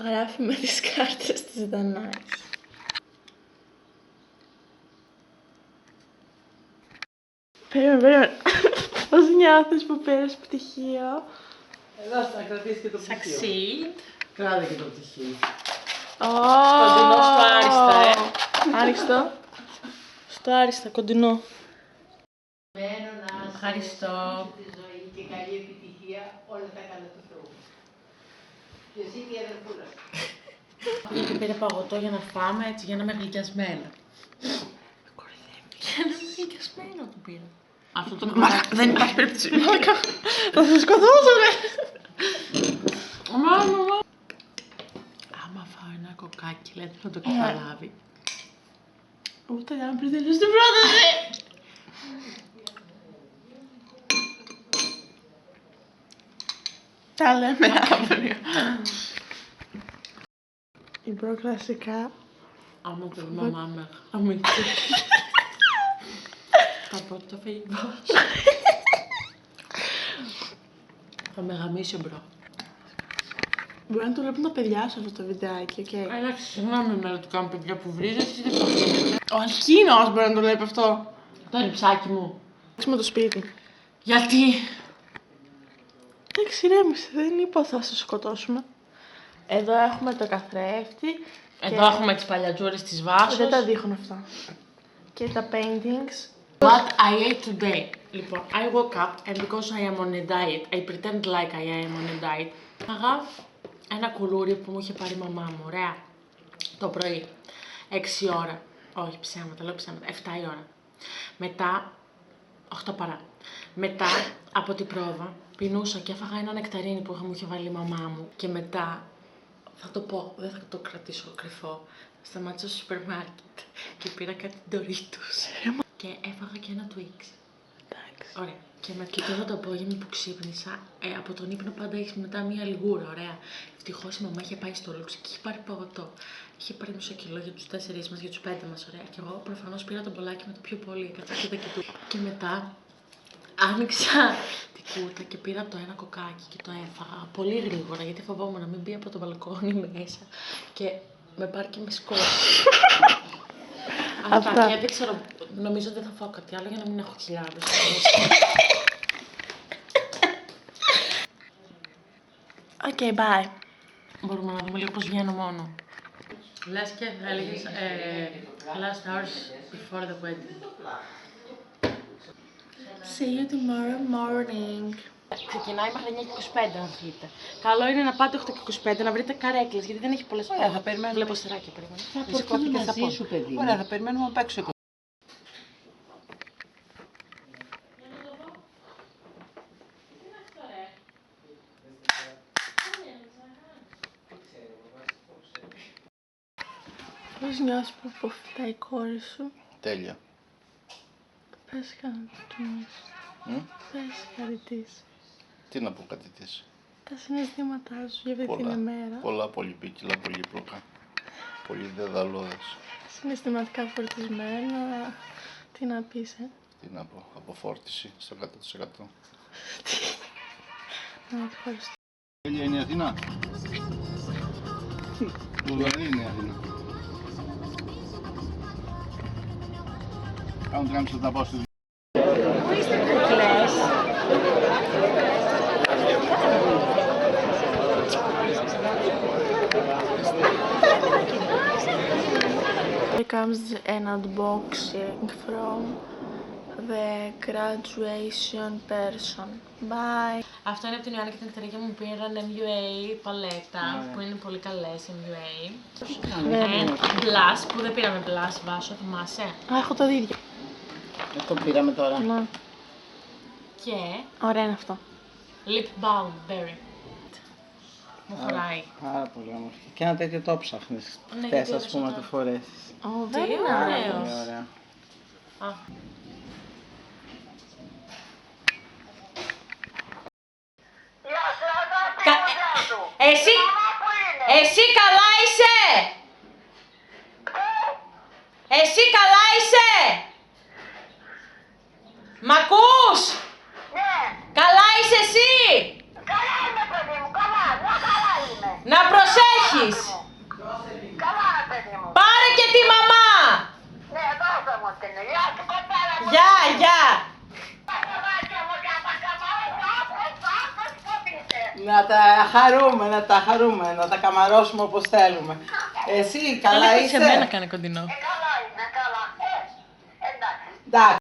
Γράφει με τις κάρτες της Δανάης. Περίμενε. Πώς νιώθεις που πήρες πτυχίο? Εδώ θα κρατήσεις και το πτυχίο. Succeed. Κράτε και το πτυχίο. Κοντινό στο άριστα, Άριστο. Στο άριστα, κοντινό. Ευχαριστώ. Τη ζωή και καλή επιτυχία, όλα τα καλά του Θεού. Και εσύ και η αδερφούλα σου. Και πήρε παγωτό για να φάμε, έτσι για να είμαι γλυκιασμένα. Για να είμαι γλυκιασμένα το πήρα. Αυτό το κομμάτι δεν υπάρχει περίπτωση. Θα σε σκοτώσω, ρε. Άμα φάω ένα κοκάκι, λέτε να το καταλάβει. Ούτε αν πριν τελειώσει την πρόταση. Τα λέμε αύριο. Η προκλασικά. Άμα το δει μαμά με αμύχτω. Θα πω το φαγητό. Θα με γαμίσει μπρο. Μπορεί να το βλέπουν τα παιδιά σου αυτό το βιντεάκι, οκ. Εντάξει, συγγνώμη με το κάνω παιδιά που βρίζεις, εσύ δεν το βλέπετε. Ο Αλκίνος μπορεί να το βλέπει αυτό. Το λιψάκι μου. Με το σπίτι. Γιατί? Εντάξει, ηρέμησε, δεν είπα θα σε σκοτώσουμε. Εδώ έχουμε το καθρέφτη. Εδώ έχουμε τις παλιατζούρες της Βάσος. Δεν τα δείχνω αυτά. Και τα paintings. What I ate today. Λοιπόν, I woke up and because I am on a diet, I pretend like I am on a diet. Φάγα ένα κουλούρι που μου είχε πάρει η μαμά μου, ωραία. Το πρωί. 6 ώρα. Όχι, ψέματα, λέω ψέματα. 7 η ώρα. Μετά, 8 παρά. Μετά, από την πρόβα, πεινούσα και έφαγα ένα νεκταρίνι που μου είχε βάλει η μαμά μου. Και μετά, θα το πω, δεν θα το κρατήσω κρυφό. Σταμάτησα στο σούπερ μάρκετ και πήρα κάτι Doritos. Και έφαγα και ένα Twix. Εντάξει. Ωραία. Και τώρα το απόγευμα που ξύπνησα, από τον ύπνο πάντα έχει μετά μία λιγούρα, ωραία. Ευτυχώς η μαμά είχε πάει στο Λούξ και είχε πάρει παγωτό. Είχε πάρει μισό κιλό για τους 4 μας, για τους 5 μας, ωραία. Και εγώ προφανώς πήρα το μπολάκι με το πιο πολύ, κατσάκιδα και του. Και μετά άνοιξα την κούρτα και πήρα το ένα κοκάκι και το έφαγα πολύ γρήγορα γιατί φοβόμουν να μην μπει από το μπαλκόνι μέσα και με πάρει και με σκότει. Αυτά. Και δεν ξέρω, νομίζω δεν θα φάω κάτι άλλο για να μην έχω χιλιάδες. Οκ, bye. Μπορούμε να δούμε λίγο πώς βγαίνω μόνο. Λες και θα έλεγες last hours before the wedding. See you tomorrow morning. Ξεκινάει μέχρι 9:25 αν θέλετε. Καλό είναι να πάτε 8:25 να βρείτε καρέκλες γιατί δεν έχει πολλές. Ωραία, θα περιμένουμε. Βλέπω σειράκια περίμενα. Θα προκύπτει μαζί σου, παιδί. Ωραία, θα περιμένουμε απ' έξω. Πώς νιώσεις που αποφυτάει η κόρη σου? Τέλεια. Πες χαρητής. Πες χαρητής. Τι να πω κάτι της. Τα συναισθήματά σου για αυτή την ημέρα. Πολλά πολυπίκυλα, πολύπλοκα. Πολύ δεδαλώδες. Συναισθηματικά φορτισμένα. Τι να πεις, Τι να πω, αποφόρτιση στο 100%. Να ευχαριστώ. Τέλεια είναι η Αθήνα. Βουλγαρία είναι η Αθήνα. Κάνουν τράμψη να πάω στη Πού είστε κουκλές? Here comes an unboxing from the graduation person. Bye. Αυτό είναι από την Ιωάννη και την Τερίγια μου πήραν MUA παλέτα που είναι πολύ καλές MUA. Blush που δεν πήραμε blush Βάσο, θυμάσαι. Α, έχω το ίδιο. Το πήραμε τώρα. Ναι. Και Ωραία είναι αυτό. lip balm berry. Μου χωράει. Πάρα πολύ όμορφη. Και ένα τέτοιο το ψάχνεις. Ναι, Θες, γιατί ας πούμε, να έδωσα το φορέσεις. Oh, Τι very ωραίο. nice. Πολύ ωραία. Α. Εσύ καλά είσαι! Εσύ καλά είσαι! Μ' ακούς? Ναι, Καλά είσαι εσύ! καλά είμαι παιδί μου, καλά, μια χαρά είμαι. Να προσέχεις! έχεις? Καλά, παιδί μου. Πάρε και τη μαμά! Ναι, δώσε μου την. Γεια σου, κοπέλα μου. Γεια, γεια! Τα παιδάκια μου και τα καμαρώσουμε, πού είστε. Να τα χαρούμε, να τα καμαρώσουμε όπως θέλουμε. Εσύ καλά Έλα και είσαι? σε μένα κάνε κοντινό. Καλά είναι, καλά. Εντάξει. Εντάξει.